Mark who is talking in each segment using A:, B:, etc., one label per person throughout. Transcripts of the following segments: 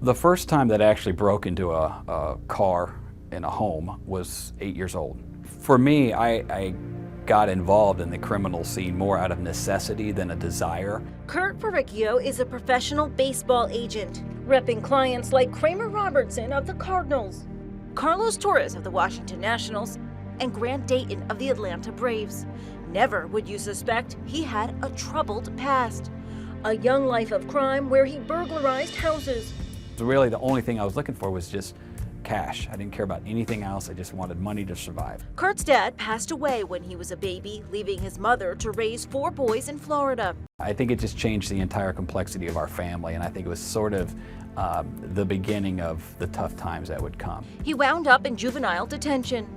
A: The first time that I actually broke into a car in a home was 8 years old. For me, I got involved in the criminal scene more out of necessity than a desire.
B: Kurt Verricchio is a professional baseball agent, repping clients like Kramer Robertson of the Cardinals, Carlos Torres of the Washington Nationals, and Grant Dayton of the Atlanta Braves. Never would you suspect he had a troubled past. A young life of crime where he burglarized houses.
A: Really, the only thing I was looking for was just cash. I didn't care about anything else. I just wanted money to survive.
B: Kurt's dad passed away when he was a baby, leaving his mother to raise 4 boys in Florida.
A: I think it just changed the entire complexity of our family, and I think it was sort of the beginning of the tough times that would come.
B: He wound up in juvenile detention.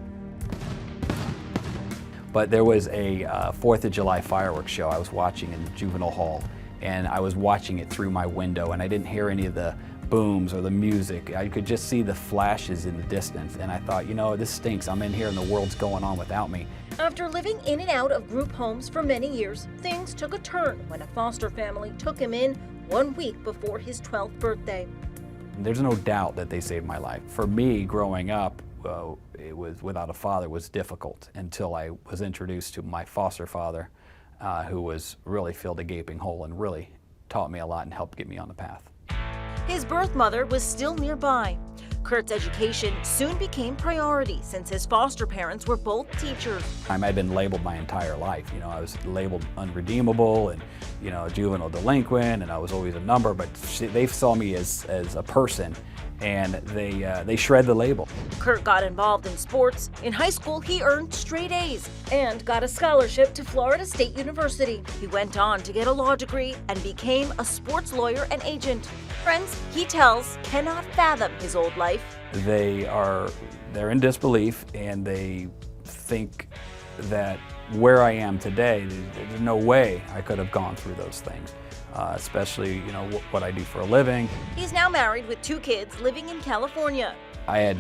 A: But there was a 4th of July fireworks show I was watching in the juvenile hall, and I was watching it through my window, and I didn't hear any of the booms or the music. I could just see the flashes in the distance, and I thought, you know, this stinks. I'm in here and the world's going on without me.
B: After living in and out of group homes for many years, things took a turn when a foster family took him in 1 week before his 12th birthday.
A: There's no doubt that they saved my life. For me, growing up, it was without a father was difficult until I was introduced to my foster father, who was really filled a gaping hole and really taught me a lot and helped get me on the path.
B: His birth mother was still nearby. Kurt's education soon became priority since his foster parents were both teachers.
A: I had been labeled my entire life. You know, I was labeled unredeemable and, you know, juvenile delinquent, and I was always a number, but they saw me as a person, and they shred the label.
B: Kurt got involved in sports. In high school, he earned straight A's and got a scholarship to Florida State University. He went on to get a law degree and became a sports lawyer and agent. Friends, he tells, cannot fathom his old life.
A: They're in disbelief, and they think that where I am today, there's no way I could have gone through those things. Especially, you know, what I do for a living.
B: He's now married with 2 kids living in California.
A: I had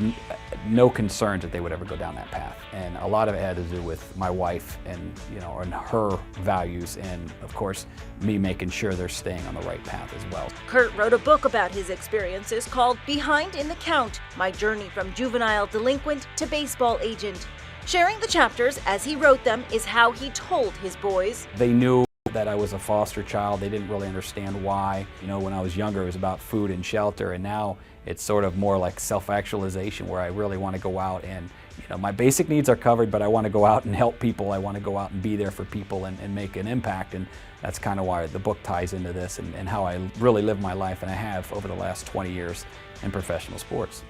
A: no concerns that they would ever go down that path, and a lot of it had to do with my wife and, you know, and her values, and of course me making sure they're staying on the right path as well.
B: Kurt wrote a book about his experiences called Behind in the Count: My Journey from Juvenile Delinquent to Baseball Agent. Sharing the chapters as he wrote them is how he told his boys.
A: They knew that I was a foster child. They didn't really understand why. You know, when I was younger, it was about food and shelter, and now it's sort of more like self-actualization, where I really want to go out and, you know, my basic needs are covered, but I want to go out and help people. I want to go out and be there for people and make an impact, and that's kind of why the book ties into this and how I really live my life, and I have over the last 20 years in professional sports.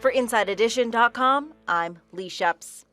B: For InsideEdition.com, I'm Lee Sheps.